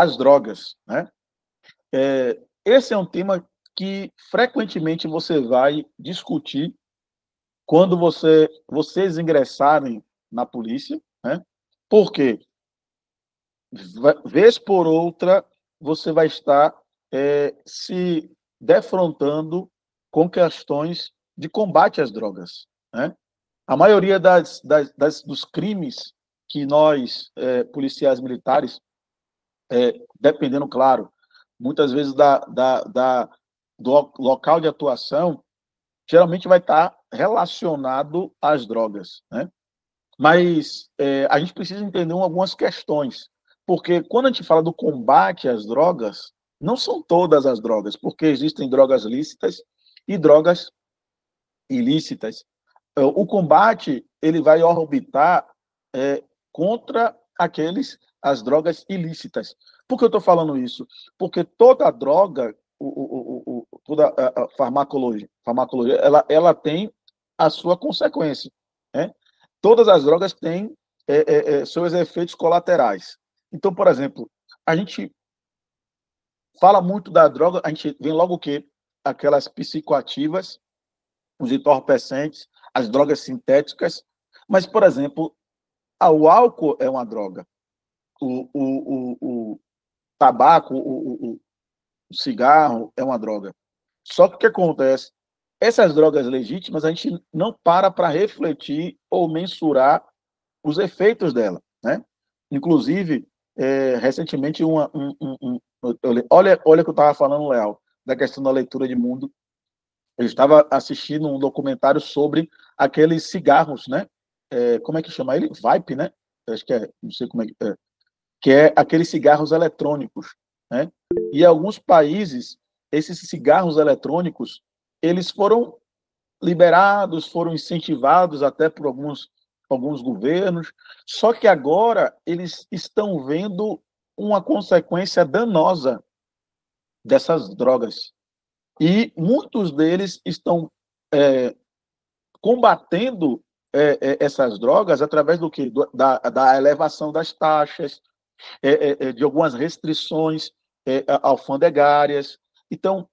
as drogas, né? Esse é um tema que frequentemente você vai discutir quando vocês ingressarem na polícia, né? Porque, vez por outra, você vai estar se defrontando com questões de combate às drogas, né? A maioria dos crimes que nós, policiais militares, dependendo, claro, muitas vezes do local de atuação, geralmente vai estar relacionado às drogas, né? Mas a gente precisa entender algumas questões, porque quando a gente fala do combate às drogas, não são todas as drogas, porque existem drogas lícitas e drogas ilícitas. O combate ele vai orbitar contra as drogas ilícitas. Por que eu estou falando isso? Porque toda droga, toda a farmacologia, ela tem a sua consequência, né? Todas as drogas têm seus efeitos colaterais. Então, por exemplo, a gente fala muito da droga, a gente vem logo o quê? Aquelas psicoativas, os entorpecentes, as drogas sintéticas, mas, por exemplo, o álcool é uma droga, o tabaco, o cigarro é uma droga. Só que o que acontece? Essas drogas legítimas, a gente não para refletir ou mensurar os efeitos dela, né? Inclusive, recentemente, olha o que eu estava falando, Leal, da questão da leitura de mundo. Eu estava assistindo um documentário sobre aqueles cigarros, né? Como é que chama ele? Vape, né? Acho que não sei como é que é aqueles cigarros eletrônicos, né? E em alguns países, esses cigarros eletrônicos, eles foram liberados, foram incentivados até por alguns governos, só que agora eles estão vendo uma consequência danosa dessas drogas. E muitos deles estão combatendo essas drogas através do quê? Da elevação das taxas, de algumas restrições alfandegárias. Então,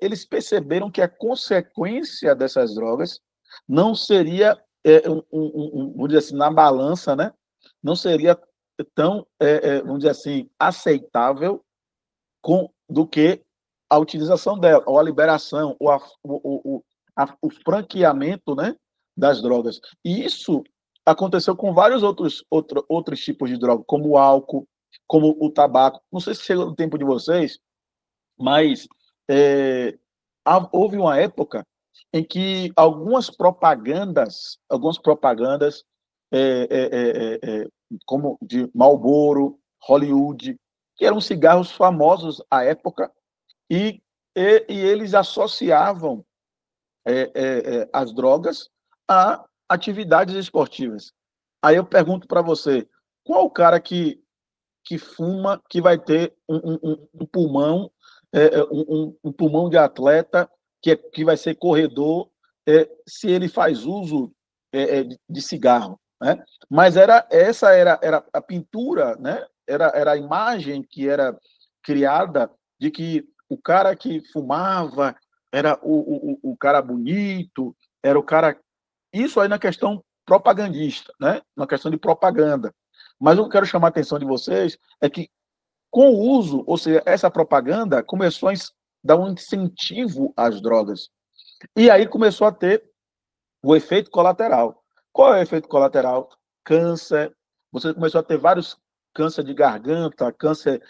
eles perceberam que a consequência dessas drogas não seria, vamos dizer assim, na balança, né? Não seria tão, vamos dizer assim, aceitável do que a utilização dela, ou a liberação, ou o franqueamento, né, das drogas. E isso aconteceu com vários outros tipos de droga, como o álcool, como o tabaco. Não sei se chegou no tempo de vocês, mas houve uma época em que algumas propagandas como de Marlboro, Hollywood, que eram cigarros famosos à época, e eles associavam as drogas a atividades esportivas. Aí eu pergunto para você, qual o cara que fuma que vai ter um pulmão, um pulmão de atleta que vai ser corredor, se ele faz uso de cigarro, né? Mas essa era a pintura, né? Era a imagem que era criada de que o cara que fumava era o cara bonito, era o cara... Isso aí na questão propagandista, né? Na questão de propaganda. Mas o que eu quero chamar a atenção de vocês é que, com o uso, ou seja, essa propaganda começou a dar um incentivo às drogas. E aí começou a ter o efeito colateral. Qual é o efeito colateral? Câncer. Você começou a ter vários câncer de garganta, câncer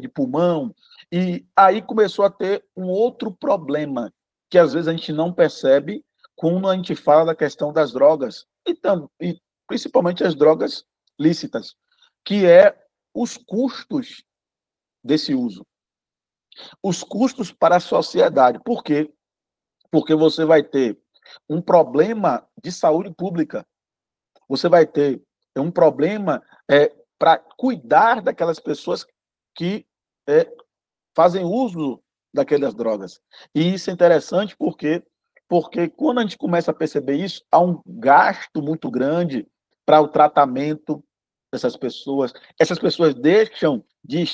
de pulmão. E aí começou a ter um outro problema, que às vezes a gente não percebe quando a gente fala da questão das drogas, e principalmente as drogas lícitas, que é os custos desse uso. Os custos para a sociedade. Por quê? Porque você vai ter um problema de saúde pública. Você vai ter um problema para cuidar daquelas pessoas que fazem uso daquelas drogas. E isso é interessante porque quando a gente começa a perceber isso, há um gasto muito grande para o tratamento, dessas pessoas. Essas pessoas deixam de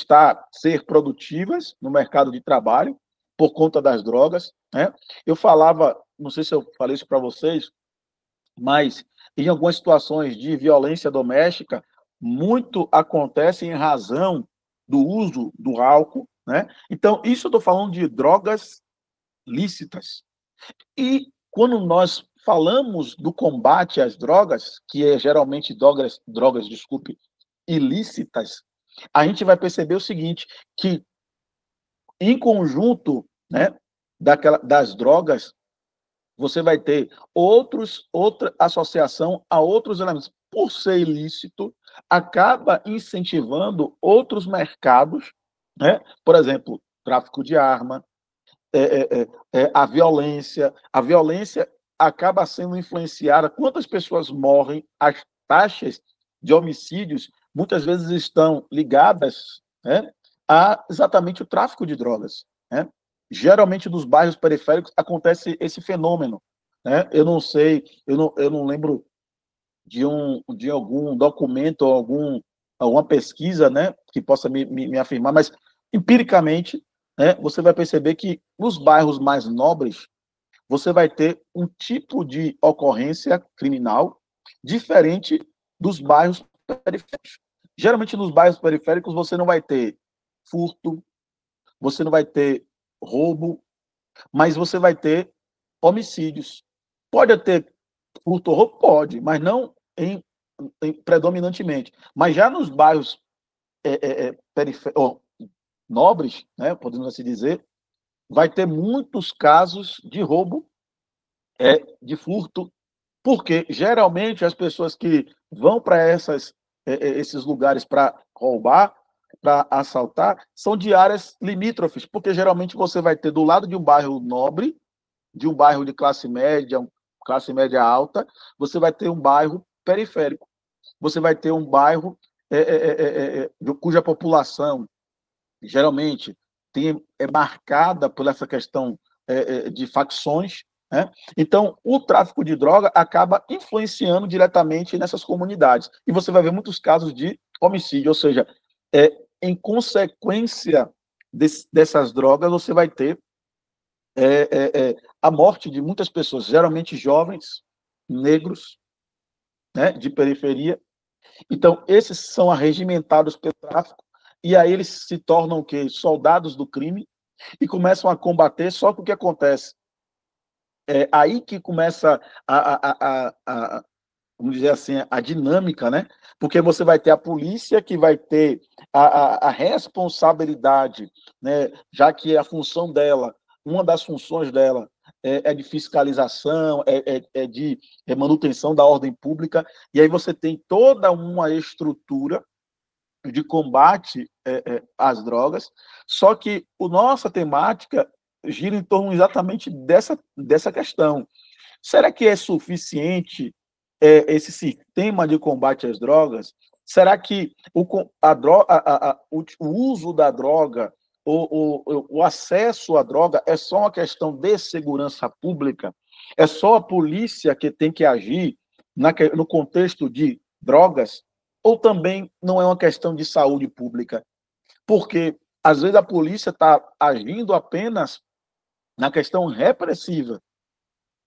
ser produtivas no mercado de trabalho por conta das drogas, né? Eu falava, não sei se eu falei isso para vocês, mas em algumas situações de violência doméstica, muito acontece em razão do uso do álcool, né? Então, isso eu estou falando de drogas lícitas. E quando nós falamos do combate às drogas, que é geralmente desculpe, ilícitas, a gente vai perceber o seguinte, que em conjunto, né, das drogas, você vai ter outra associação a outros elementos. Por ser ilícito, acaba incentivando outros mercados, né? Por exemplo, tráfico de arma, a violência. A violência acaba sendo influenciada. Quantas pessoas morrem? As taxas de homicídios muitas vezes estão ligadas, né, a exatamente o tráfico de drogas, né? Geralmente nos bairros periféricos acontece esse fenômeno, né? Eu não sei, eu não lembro de algum documento ou alguma pesquisa, né, que possa me afirmar, mas empiricamente, né, você vai perceber que nos bairros mais nobres você vai ter um tipo de ocorrência criminal diferente dos bairros periféricos. Geralmente nos bairros periféricos você não vai ter furto, você não vai ter roubo, mas você vai ter homicídios. Pode ter furto ou roubo? Pode, mas não predominantemente. Mas já nos bairros nobres, né, podemos assim dizer, vai ter muitos casos de roubo, de furto, porque geralmente as pessoas que vão para esses lugares para roubar, para assaltar, são de áreas limítrofes, porque geralmente você vai ter do lado de um bairro nobre, de um bairro de classe média alta, você vai ter um bairro periférico. Você vai ter um bairro cuja população geralmente é marcada por essa questão de facções, né? Então, o tráfico de droga acaba influenciando diretamente nessas comunidades. E você vai ver muitos casos de homicídio, ou seja, em consequência dessas drogas, você vai ter a morte de muitas pessoas, geralmente jovens, negros, né, de periferia. Então, esses são arregimentados pelo tráfico, e aí eles se tornam o quê? Soldados do crime, e começam a combater, só que o que acontece? É aí que começa vamos dizer assim, a dinâmica, né? Porque você vai ter a polícia que vai ter a responsabilidade, né? Já que a função dela, uma das funções dela é de fiscalização, de manutenção da ordem pública, e aí você tem toda uma estrutura de combate às drogas, só que a nossa temática gira em torno exatamente dessa questão. Será que é suficiente esse sistema de combate às drogas? Será que o uso da droga, o acesso à droga é só uma questão de segurança pública? É só a polícia que tem que agir no contexto de drogas? Ou também não é uma questão de saúde pública? Porque, às vezes, a polícia está agindo apenas na questão repressiva.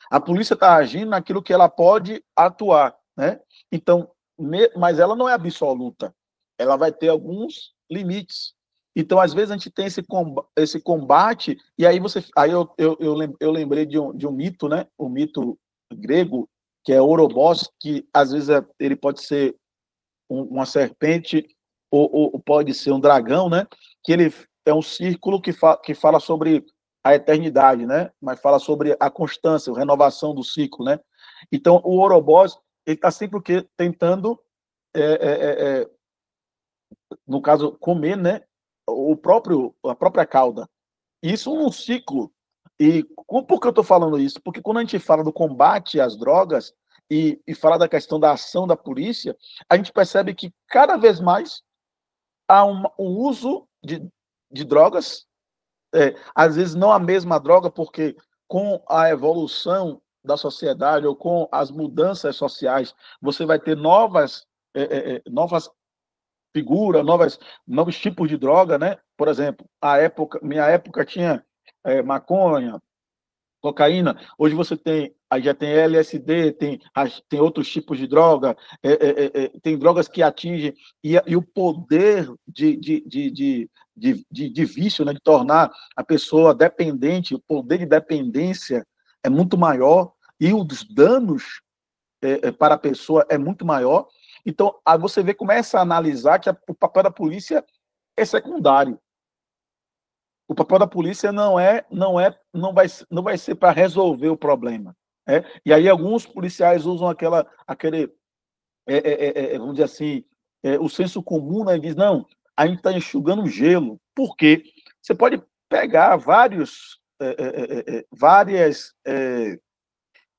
A polícia está agindo naquilo que ela pode atuar, né? Então, mas ela não é absoluta. Ela vai ter alguns limites. Então, às vezes, a gente tem esse combate, e aí eu lembrei de um mito, né? O mito grego, que é Ouroboros, que às vezes ele pode ser uma serpente ou pode ser um dragão, né? Que ele é um círculo que fala sobre a eternidade, né? Mas fala sobre a constância, a renovação do ciclo, né? Então, o Ouroboros, ele está sempre o quê? Tentando, no caso, comer, né? A própria cauda. Isso num ciclo. E por que eu estou falando isso? Porque quando a gente fala do combate às drogas e fala da questão da ação da polícia, a gente percebe que cada vez mais há um uso de drogas, às vezes não a mesma droga, porque com a evolução da sociedade ou com as mudanças sociais, você vai ter novas figura, novos tipos de droga, né? Por exemplo, minha época tinha maconha, cocaína. Hoje você tem, aí já tem LSD, tem outros tipos de droga, tem drogas que atingem, e o poder de vício, né, de tornar a pessoa dependente, o poder de dependência é muito maior, e os danos para a pessoa é muito maior. Então, aí você vê, começa a analisar que o papel da polícia é secundário. O papel da polícia não vai ser para resolver o problema. E aí alguns policiais usam aquele, vamos dizer assim, o senso comum, né, diz, não, a gente está enxugando gelo. Por quê? Você pode pegar várias,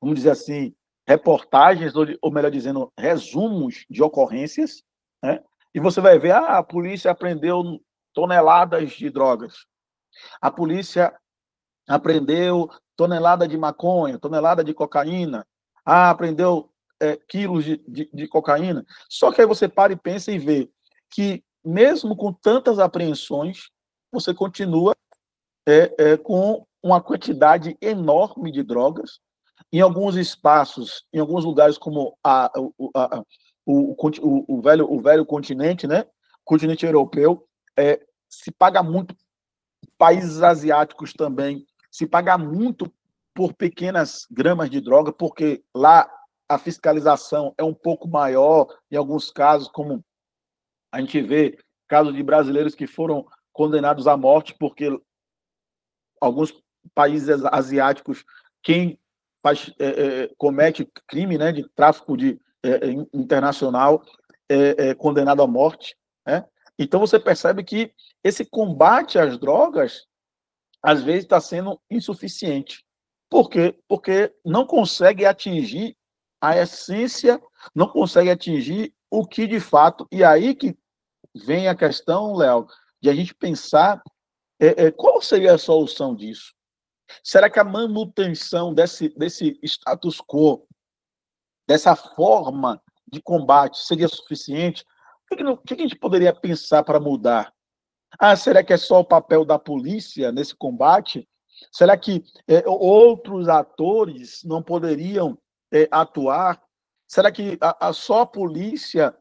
vamos dizer assim, reportagens, ou melhor dizendo, resumos de ocorrências, né? E você vai ver, a polícia apreendeu toneladas de drogas. A polícia apreendeu tonelada de maconha, tonelada de cocaína. Apreendeu quilos de cocaína. Só que aí você para e pensa e vê que, mesmo com tantas apreensões, você continua com uma quantidade enorme de drogas. Em alguns espaços, em alguns lugares, como o velho continente, né? O continente europeu, se paga muito. Países asiáticos também se paga muito por pequenas gramas de droga, porque lá a fiscalização é um pouco maior, em alguns casos, como a gente vê casos de brasileiros que foram condenados à morte, porque alguns países asiáticos, quem comete crime, né, de tráfico internacional é condenado à morte, né? Então você percebe que esse combate às drogas às vezes está sendo insuficiente. Por quê? Porque não consegue atingir a essência, não consegue atingir o que de fato. E aí que vem a questão, Léo, de a gente pensar qual seria a solução disso. Será que a manutenção desse status quo, dessa forma de combate, seria suficiente? O que a gente poderia pensar para mudar? Será que é só o papel da polícia nesse combate? Será que outros atores não poderiam atuar? Será que só a polícia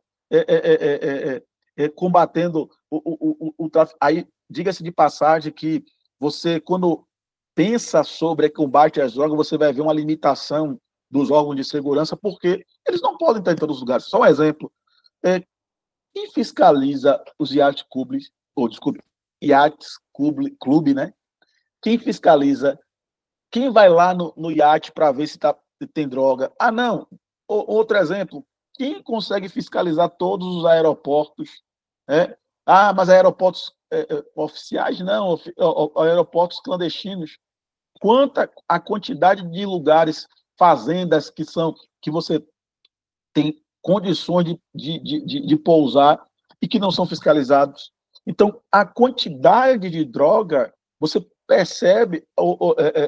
combatendo o tráfico? Aí, diga-se de passagem que você, quando pensa sobre combate às drogas, você vai ver uma limitação dos órgãos de segurança, porque eles não podem estar em todos os lugares. Só um exemplo. Quem fiscaliza os iates clubes, ou desculpe, iates clube, né? Quem fiscaliza? Quem vai lá no iate para ver se tem droga? Não. Outro exemplo. Quem consegue fiscalizar todos os aeroportos? Mas aeroportos oficiais não, aeroportos clandestinos. Quanta a quantidade de lugares, fazendas que você tem condições de pousar e que não são fiscalizados. Então, a quantidade de droga, você percebe,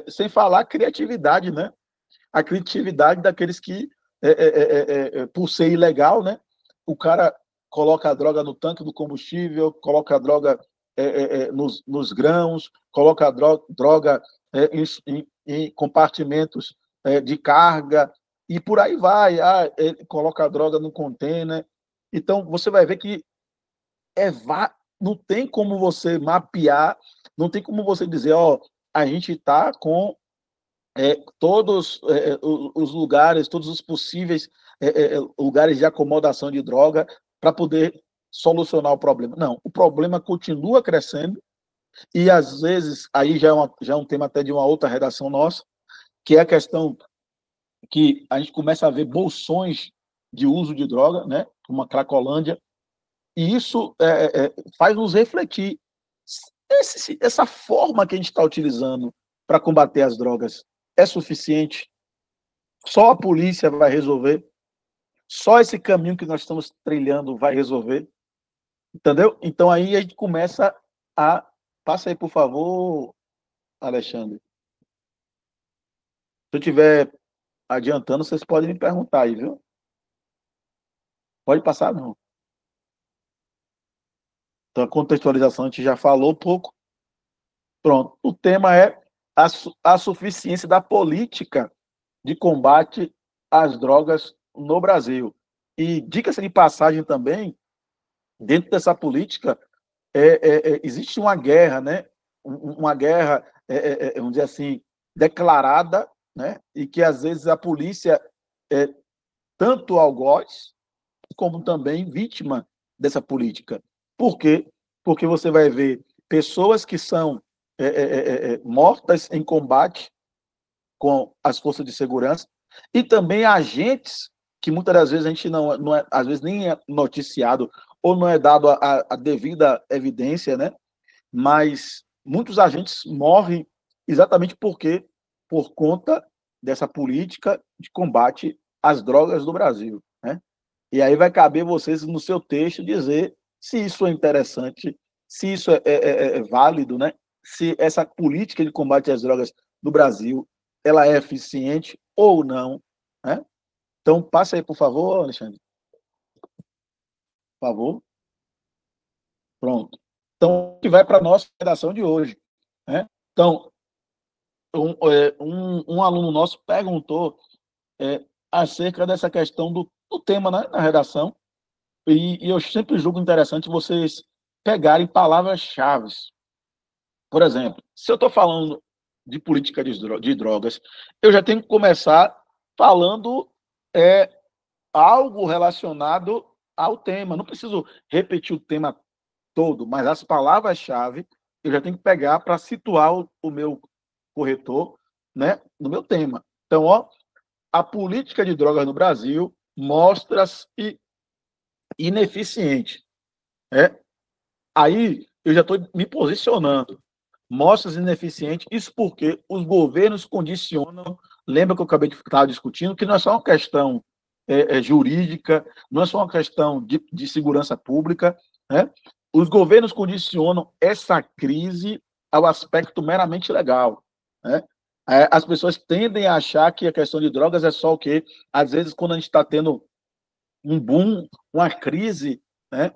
sem falar a criatividade, né? A criatividade daqueles que, por ser ilegal, né? O cara coloca a droga no tanque do combustível, coloca a droga nos grãos, coloca a droga em compartimentos de carga, e por aí vai. Ele coloca a droga no container. Então, você vai ver que não tem como você mapear, não tem como você dizer, a gente está com todos os lugares, todos os possíveis lugares de acomodação de droga para poder solucionar o problema. Não, o problema continua crescendo, e às vezes, aí já é um tema até de uma outra redação nossa, que é a questão que a gente começa a ver bolsões de uso de droga, né, como a Cracolândia, e isso faz nos refletir. Essa forma que a gente está utilizando para combater as drogas é suficiente? Só a polícia vai resolver? Só esse caminho que nós estamos trilhando vai resolver? Entendeu? Então aí a gente começa a... Passa aí, por favor, Alexandre. Se eu estiver adiantando, vocês podem me perguntar aí, viu? Pode passar, não. Então, a contextualização a gente já falou um pouco. Pronto. O tema é a suficiência da política de combate às drogas no Brasil. E, diga-se de passagem também, dentro dessa política, existe uma guerra, né? Uma guerra, vamos dizer assim, declarada, né? E que, às vezes, a polícia é tanto algoz, como também vítima dessa política. Por quê? Porque você vai ver pessoas que são mortas em combate com as forças de segurança e também agentes que muitas das vezes a gente não é, às vezes nem é noticiado ou não é dado a devida evidência, né? Mas muitos agentes morrem exatamente por conta dessa política de combate às drogas do Brasil, né? E aí vai caber vocês, no seu texto, dizer se isso é interessante, se isso é válido, né? Se essa política de combate às drogas do Brasil ela é eficiente ou não, né? Então, passe aí, por favor, Alexandre. Por favor. Pronto. Então, que vai para a nossa redação de hoje, né? Então, um aluno nosso perguntou acerca dessa questão do tema, né, na redação, e eu sempre julgo interessante vocês pegarem palavras-chave. Por exemplo, se eu estou falando de política de drogas, eu já tenho que começar falando algo relacionado ao tema. Não preciso repetir o tema todo, mas as palavras-chave eu já tenho que pegar para situar o meu corretor, né, no meu tema. Então, ó, a política de drogas no Brasil mostra-se ineficiente. Aí eu já estou me posicionando. Mostra-se ineficiente, isso porque os governos condicionam. Lembra que eu acabei de estar discutindo que não é só uma questão jurídica, não é só uma questão de segurança pública, né? Os governos condicionam essa crise ao aspecto meramente legal, né? As pessoas tendem a achar que a questão de drogas é só o quê? Às vezes, quando a gente está tendo um boom, uma crise, né?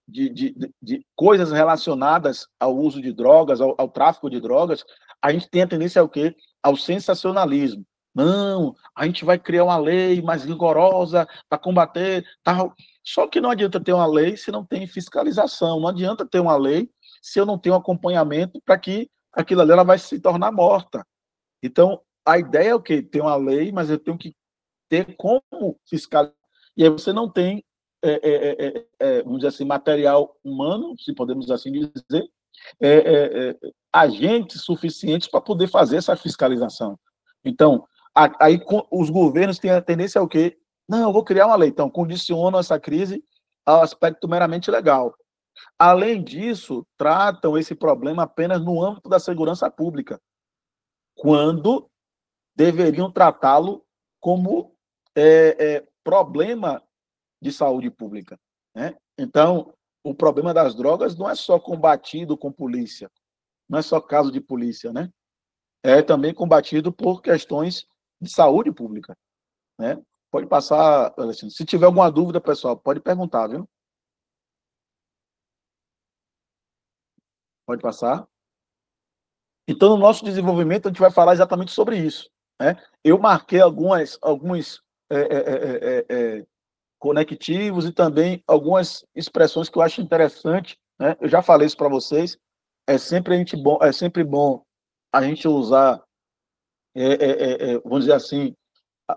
De coisas relacionadas ao uso de drogas, ao tráfico de drogas, a gente tem a tendência ao quê? Ao sensacionalismo. Não, a gente vai criar uma lei mais rigorosa para combater tal. Só que não adianta ter uma lei se não tem fiscalização, não adianta ter uma lei se eu não tenho acompanhamento para que aquilo ali ela vai se tornar morta. Então, a ideia é o quê? Ter uma lei, mas eu tenho que ter como fiscalizar. E aí você não tem, vamos dizer assim, material humano, se podemos assim dizer, agentes suficientes para poder fazer essa fiscalização. Então, aí os governos têm a tendência ao quê? Não, eu vou criar uma lei. Então, condicionam essa crise ao aspecto meramente legal. Além disso, tratam esse problema apenas no âmbito da segurança pública, quando deveriam tratá-lo como problema de saúde pública, né? Então, o problema das drogas não é só combatido com polícia, não é só caso de polícia, né? É também combatido por questões de saúde pública, né? Pode passar, Alexandre. Se tiver alguma dúvida, pessoal, pode perguntar, viu? Pode passar. Então, no nosso desenvolvimento, a gente vai falar exatamente sobre isso, né? Eu marquei alguns conectivos e também algumas expressões que eu acho interessante, né? Eu já falei isso para vocês. É sempre bom a gente usar, vamos dizer assim,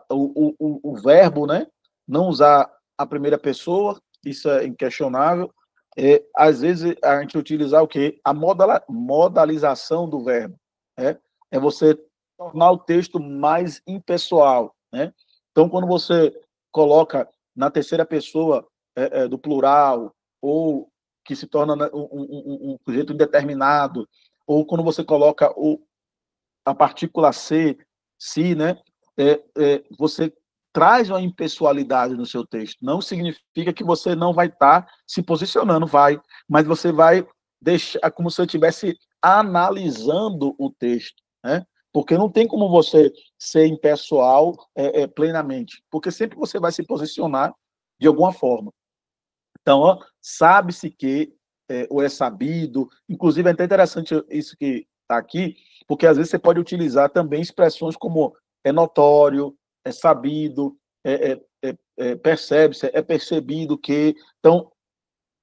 o verbo, né? Não usar a primeira pessoa, isso é inquestionável. Às vezes a gente utilizar o quê? A modalização do verbo, né? É você tornar o texto mais impessoal, né? Então, quando você coloca na terceira pessoa do plural, ou que se torna um sujeito indeterminado, ou quando você coloca a partícula se, né? Você traz uma impessoalidade no seu texto. Não significa que você não vai estar se posicionando, vai, mas você vai deixar como se eu estivesse analisando o texto, né? Porque não tem como você ser impessoal plenamente, porque sempre você vai se posicionar de alguma forma. Então, ó, sabe-se que, ou é sabido, inclusive é até interessante isso que está aqui, porque às vezes você pode utilizar também expressões como é notório, é sabido, percebe-se, é percebido que. Então,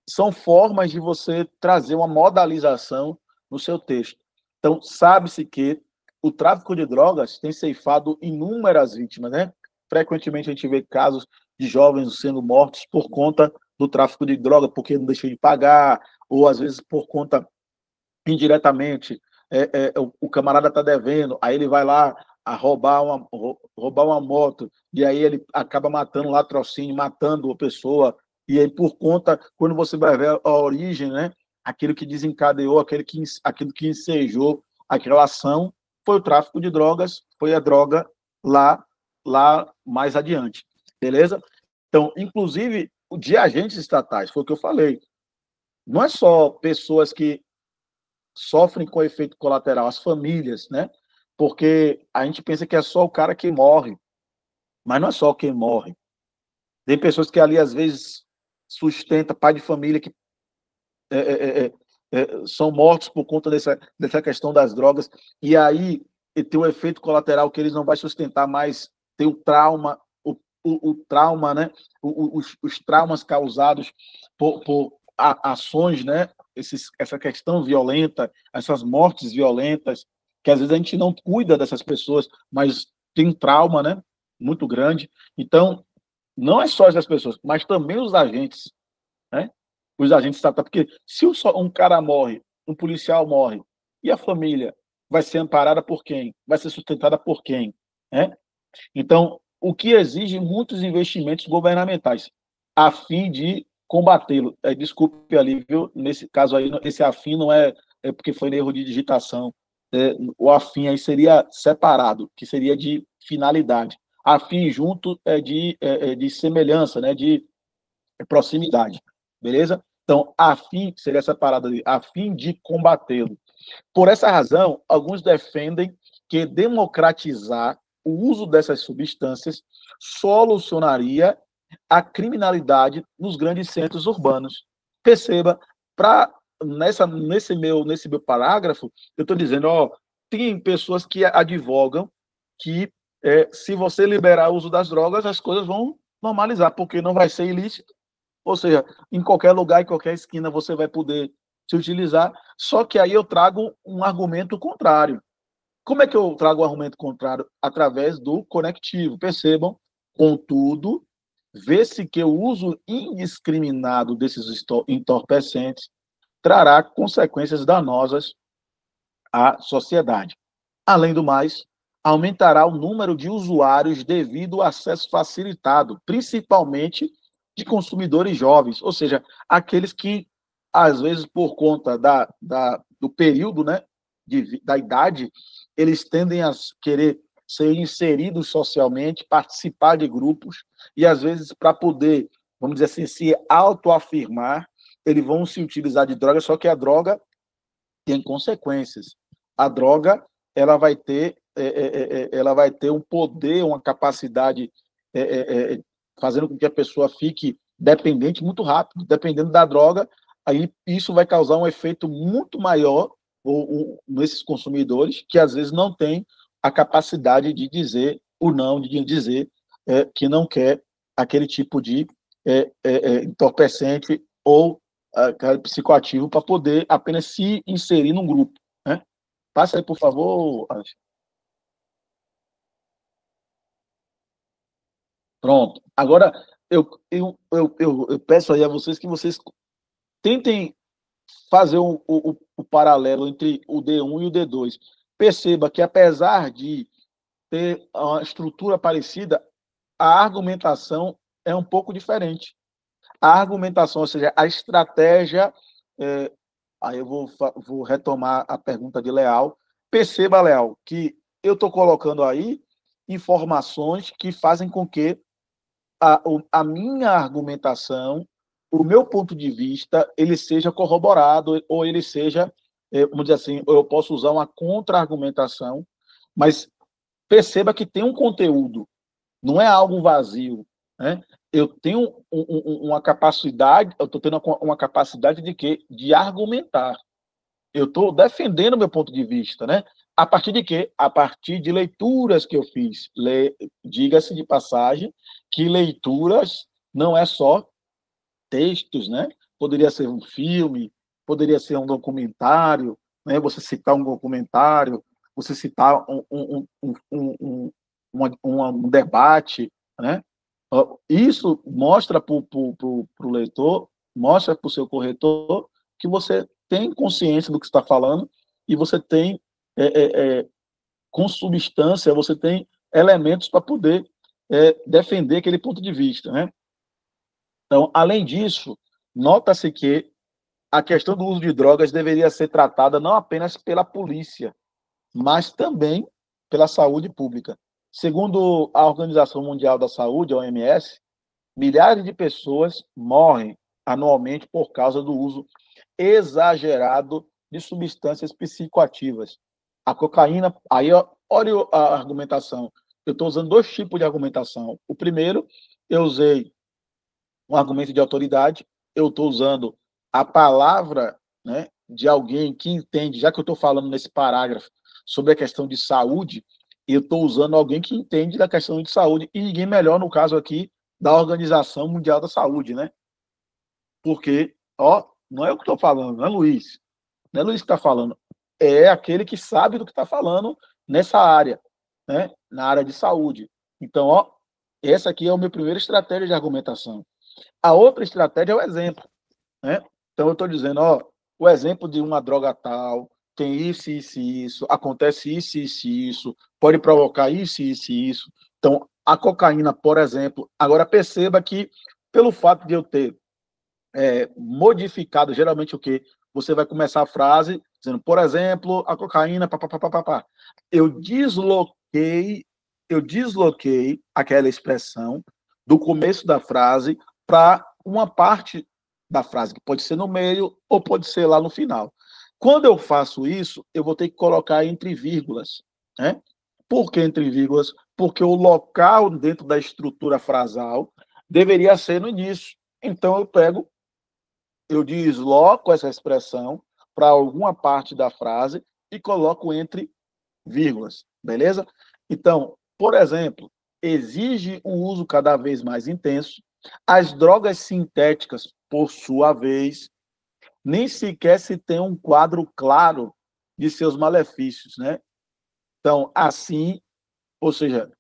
são formas de você trazer uma modalização no seu texto. Então, sabe-se que o tráfico de drogas tem ceifado inúmeras vítimas, né? Frequentemente a gente vê casos de jovens sendo mortos por conta do tráfico de droga, porque não deixou de pagar, ou às vezes por conta indiretamente, o camarada está devendo, aí ele vai lá a roubar uma moto, e aí ele acaba matando latrocínio, matando a pessoa, e aí por conta, quando você vai ver a origem, né, aquilo que desencadeou, aquilo que ensejou aquela ação, foi o tráfico de drogas, foi a droga lá mais adiante, beleza? Então, inclusive, o de agentes estatais, foi o que eu falei, não é só pessoas que sofrem com efeito colateral, as famílias, né? Porque a gente pensa que é só o cara que morre, mas não é só quem morre. Tem pessoas que ali, às vezes, sustenta pai de família que são mortos por conta dessa questão das drogas, e aí tem um efeito colateral que eles não vão sustentar mais, tem o trauma, o trauma, né? Os traumas causados por ações, né? Essa questão violenta, essas mortes violentas, que às vezes a gente não cuida dessas pessoas, mas tem trauma, né? Muito grande. Então, não é só essas pessoas, mas também os agentes, né? Os agentes estatais, porque se um cara morre, um policial morre, e a família vai ser amparada por quem? Vai ser sustentada por quem? Né? Então, o que exige muitos investimentos governamentais, a fim de combatê-lo. Desculpe ali, viu? Nesse caso aí, esse afim não é porque foi erro de digitação. O afim aí seria separado, que seria de finalidade. Afim junto é de semelhança, né? De proximidade. Beleza? Então, a fim seria essa parada ali, a fim de combatê-lo. Por essa razão, alguns defendem que democratizar o uso dessas substâncias solucionaria a criminalidade nos grandes centros urbanos. Perceba, nesse meu parágrafo, eu estou dizendo, ó, tem pessoas que advogam que se você liberar o uso das drogas, as coisas vão normalizar, porque não vai ser ilícito. Ou seja, em qualquer lugar, em qualquer esquina, você vai poder se utilizar. Só que aí eu trago um argumento contrário. Como é que eu trago o argumento contrário? Através do conectivo. Percebam, contudo, vê-se que o uso indiscriminado desses entorpecentes trará consequências danosas à sociedade. Além do mais, aumentará o número de usuários devido ao acesso facilitado, principalmente de consumidores jovens, ou seja, aqueles que, às vezes, por conta do período, né, da idade, eles tendem a querer ser inseridos socialmente, participar de grupos, e, às vezes, para poder, vamos dizer assim, se autoafirmar, eles vão se utilizar de droga, só que a droga tem consequências. A droga, ela vai ter um poder, uma capacidade fazendo com que a pessoa fique dependente muito rápido. Dependendo da droga, aí isso vai causar um efeito muito maior nesses consumidores, que às vezes não têm a capacidade de dizer o não, de dizer que não quer aquele tipo de entorpecente ou psicoativo para poder apenas se inserir num grupo. Né? Passa aí, por favor, Alex. Pronto. Agora, eu peço aí a vocês que vocês tentem fazer o paralelo entre o D1 e o D2. Perceba que, apesar de ter uma estrutura parecida, a argumentação é um pouco diferente. A argumentação, ou seja, a estratégia. Aí eu vou retomar a pergunta de Leal. Perceba, Leal, que eu estou colocando aí informações que fazem com que a minha argumentação, o meu ponto de vista, ele seja corroborado, ou ele seja, vamos dizer assim, eu posso usar uma contra-argumentação, mas perceba que tem um conteúdo, não é algo vazio. Né? eu tenho uma capacidade, eu estou tendo uma capacidade de quê? De argumentar. Eu estou defendendo o meu ponto de vista, né? A partir de quê? A partir de leituras que eu fiz. Diga-se de passagem que leituras não é só textos, né? Poderia ser um filme, poderia ser um documentário, né? Você citar um documentário, você citar um debate, né? Isso mostra para o leitor, mostra para o seu corretor que você tem consciência do que está falando e você tem, com substância, você tem elementos para poder defender aquele ponto de vista, né? Então, além disso, nota-se que a questão do uso de drogas deveria ser tratada não apenas pela polícia, mas também pela saúde pública. Segundo a Organização Mundial da Saúde, a OMS, milhares de pessoas morrem anualmente por causa do uso exagerado de substâncias psicoativas. A cocaína, aí olha a argumentação. Eu estou usando dois tipos de argumentação. O primeiro, eu usei um argumento de autoridade, eu estou usando a palavra, né, de alguém que entende, já que eu estou falando nesse parágrafo sobre a questão de saúde, eu estou usando alguém que entende da questão de saúde, e ninguém melhor, no caso aqui, da Organização Mundial da Saúde, né? Porque, ó, não é eu que estou falando, não é Luiz. Não é Luiz que está falando. É aquele que sabe do que está falando nessa área, né? Na área de saúde. Então, ó, essa aqui é a minha primeira estratégia de argumentação. A outra estratégia é o exemplo, né? Então, eu estou dizendo, ó, o exemplo de uma droga tal, tem isso, isso e isso, acontece isso, isso e isso, pode provocar isso, isso e isso. Então, a cocaína, por exemplo, agora perceba que, pelo fato de eu ter modificado, geralmente o quê? Você vai começar a frase dizendo, por exemplo, a cocaína, papapá. Eu desloquei aquela expressão do começo da frase para uma parte da frase, que pode ser no meio ou pode ser lá no final. Quando eu faço isso, eu vou ter que colocar entre vírgulas, né? Por que entre vírgulas? Porque o local dentro da estrutura frasal deveria ser no início. Então, eu desloco essa expressão para alguma parte da frase e coloco entre vírgulas, beleza? Então, por exemplo, exige um uso cada vez mais intenso. As drogas sintéticas, por sua vez, nem sequer se tem um quadro claro de seus malefícios, né? Então, assim, ou seja,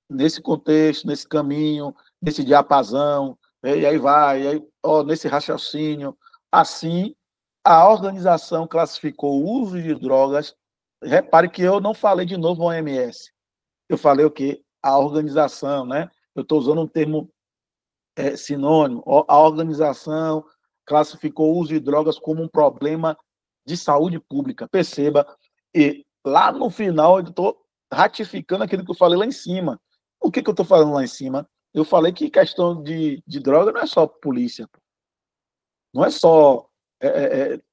nesse contexto, nesse caminho, nesse diapasão, e aí vai, e aí, ó, nesse raciocínio, assim, a organização classificou o uso de drogas. Repare que eu não falei de novo OMS. Eu falei o quê? A organização, né? Eu estou usando um termo sinônimo. A organização classificou o uso de drogas como um problema de saúde pública. Perceba, e lá no final eu estou ratificando aquilo que eu falei lá em cima. O que eu estou falando lá em cima? Eu falei que questão de droga não é só polícia, não é só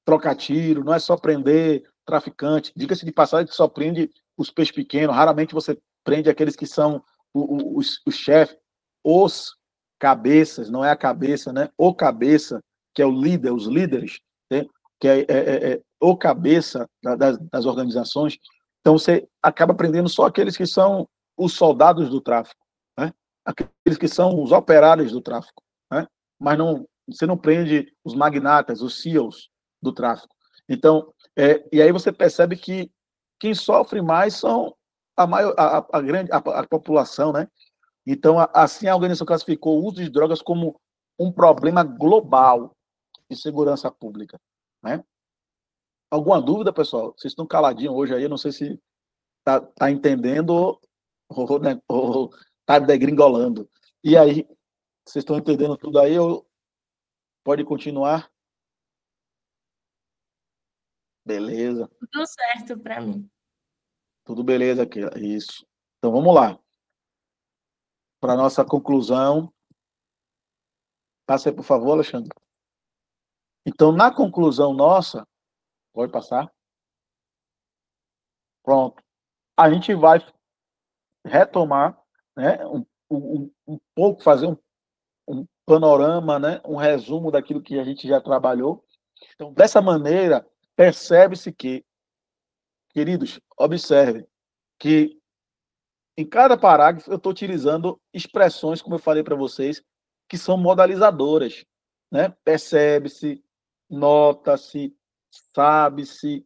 trocar tiro, não é só prender traficante. Diga-se de passagem que só prende os peixes pequenos, raramente você prende aqueles que são os chefes, os cabeças, não é a cabeça, né? O cabeça, que é o líder, os líderes, né? Que é o cabeça das organizações. Então você acaba prendendo só aqueles que são os soldados do tráfico, né? Aqueles que são os operários do tráfico, né? Mas não, você não prende os magnatas, os CEOs do tráfico. Então, e aí você percebe que quem sofre mais são a população, né? Então, assim, a organização classificou o uso de drogas como um problema global de segurança pública, né? Alguma dúvida, pessoal? Vocês estão caladinhos hoje aí, eu não sei se tá entendendo ou tá degringolando. E aí, vocês estão entendendo tudo aí? Pode continuar? Beleza. Tudo certo para mim. Tudo beleza aqui. Isso. Então, vamos lá. Para a nossa conclusão. Passa aí, por favor, Alexandre. Então, na conclusão nossa, pode passar? Pronto. A gente vai retomar, né, um pouco, fazer um panorama, né? Um resumo daquilo que a gente já trabalhou. Então, dessa maneira, percebe-se que, queridos, observem que em cada parágrafo eu estou utilizando expressões, como eu falei para vocês, que são modalizadoras, né? Percebe-se, nota-se, sabe-se.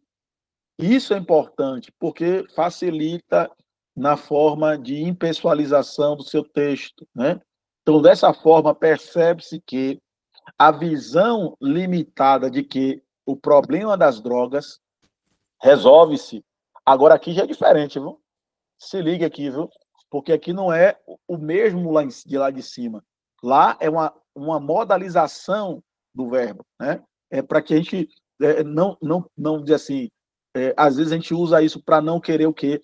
Isso é importante, porque facilita na forma de impessoalização do seu texto, né? Então, dessa forma, percebe-se que a visão limitada de que o problema das drogas resolve-se. Agora, aqui já é diferente, viu? Se liga aqui, viu? Porque aqui não é o mesmo lá de cima. Lá é uma modalização do verbo, né? É para que a gente não dizer assim, às vezes a gente usa isso para não querer o quê?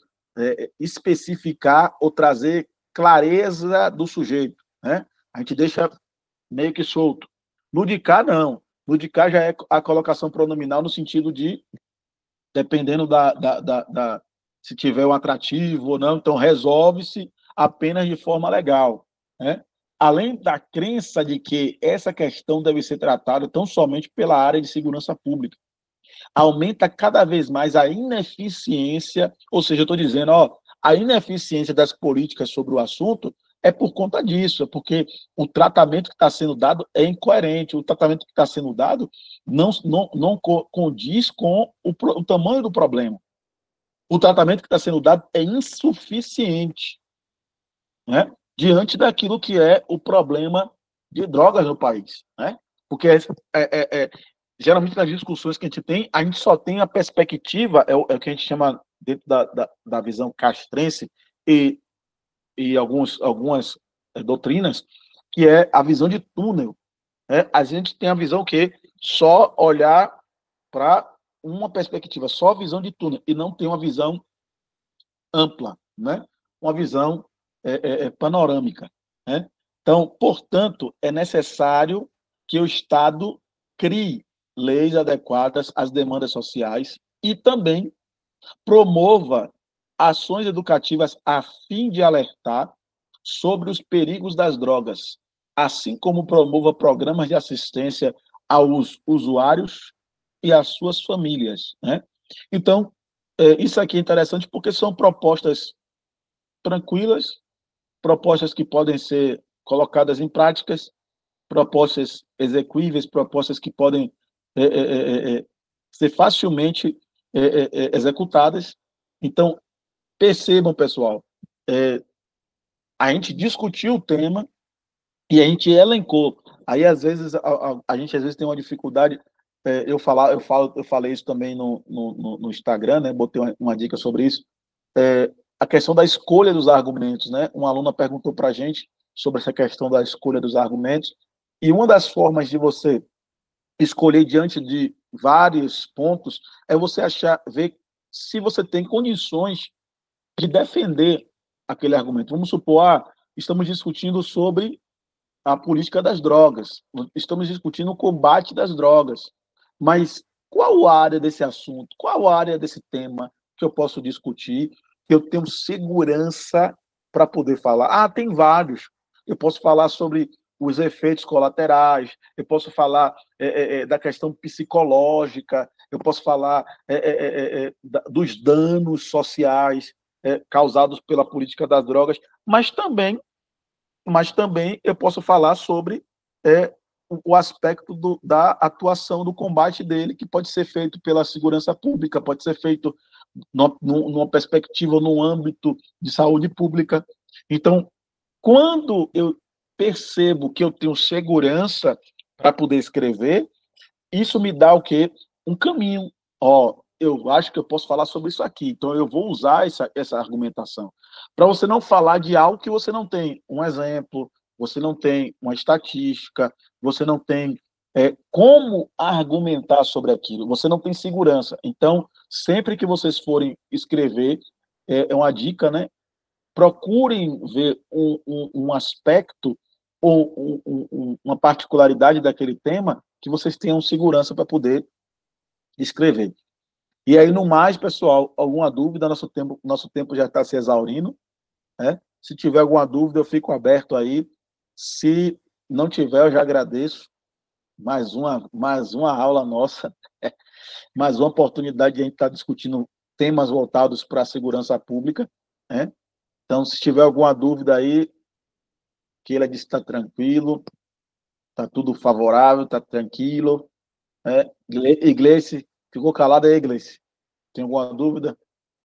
Especificar ou trazer clareza do sujeito, né? A gente deixa meio que solto. No de cá, não. No de cá já é a colocação pronominal no sentido de, dependendo se tiver um atrativo ou não, então resolve-se apenas de forma legal, né? Além da crença de que essa questão deve ser tratada tão somente pela área de segurança pública, aumenta cada vez mais a ineficiência, ou seja, eu estou dizendo, ó, a ineficiência das políticas sobre o assunto é por conta disso, é porque o tratamento que está sendo dado é incoerente, o tratamento que está sendo dado não condiz com o tamanho do problema. O tratamento que está sendo dado é insuficiente, né, diante daquilo que é o problema de drogas no país, né? Porque geralmente nas discussões que a gente só tem a perspectiva, é o que a gente chama, dentro da visão castrense e algumas doutrinas, que é a visão de túnel, né? A gente tem a visão que só olhar para uma perspectiva, só visão de túnel, e não tem uma visão ampla, né? Uma visão panorâmica, né? Então, portanto, é necessário que o Estado crie leis adequadas às demandas sociais e também promova ações educativas a fim de alertar sobre os perigos das drogas, assim como promova programas de assistência aos usuários e às suas famílias, né? Então, isso aqui é interessante porque são propostas tranquilas, propostas que podem ser colocadas em práticas, propostas execuíveis, propostas que podem ser facilmente executadas. Então, percebam, pessoal, a gente discutiu o tema e a gente elencou. Aí, às vezes, a gente às vezes tem uma dificuldade. Eu falei isso também no Instagram, né? Botei uma dica sobre isso. A questão da escolha dos argumentos, né? Uma aluna perguntou para a gente sobre essa questão da escolha dos argumentos, e uma das formas de você escolher diante de vários pontos é você ver se você tem condições de defender aquele argumento. Vamos supor, estamos discutindo sobre a política das drogas, estamos discutindo o combate das drogas, mas qual área desse assunto, qual área desse tema que eu posso discutir, que eu tenho segurança para poder falar? Tem vários. Eu posso falar sobre os efeitos colaterais, eu posso falar da questão psicológica, eu posso falar dos danos sociais causados pela política das drogas, mas também eu posso falar sobre o aspecto da atuação, do combate dele, que pode ser feito pela segurança pública, pode ser feito numa perspectiva, num âmbito de saúde pública. Então, quando eu percebo que eu tenho segurança para poder escrever, isso me dá o quê? Um caminho. Eu acho que eu posso falar sobre isso aqui, então eu vou usar essa argumentação. Para você não falar de algo que você não tem um exemplo, você não tem uma estatística, você não tem como argumentar sobre aquilo, você não tem segurança. Então, sempre que vocês forem escrever, é uma dica, né? Procurem ver um aspecto ou uma particularidade daquele tema que vocês tenham segurança para poder escrever. E aí, no mais, pessoal, alguma dúvida? Nosso tempo já está se exaurindo, né? Se tiver alguma dúvida, eu fico aberto aí. Se não tiver, eu já agradeço. Mais uma aula nossa, mais uma oportunidade de a gente estar discutindo temas voltados para a segurança pública, né? Então, se tiver alguma dúvida aí, Keila disse que está tranquilo, está tudo favorável, está tranquilo. Iglesias, ficou calado aí, Iglesias? Tem alguma dúvida?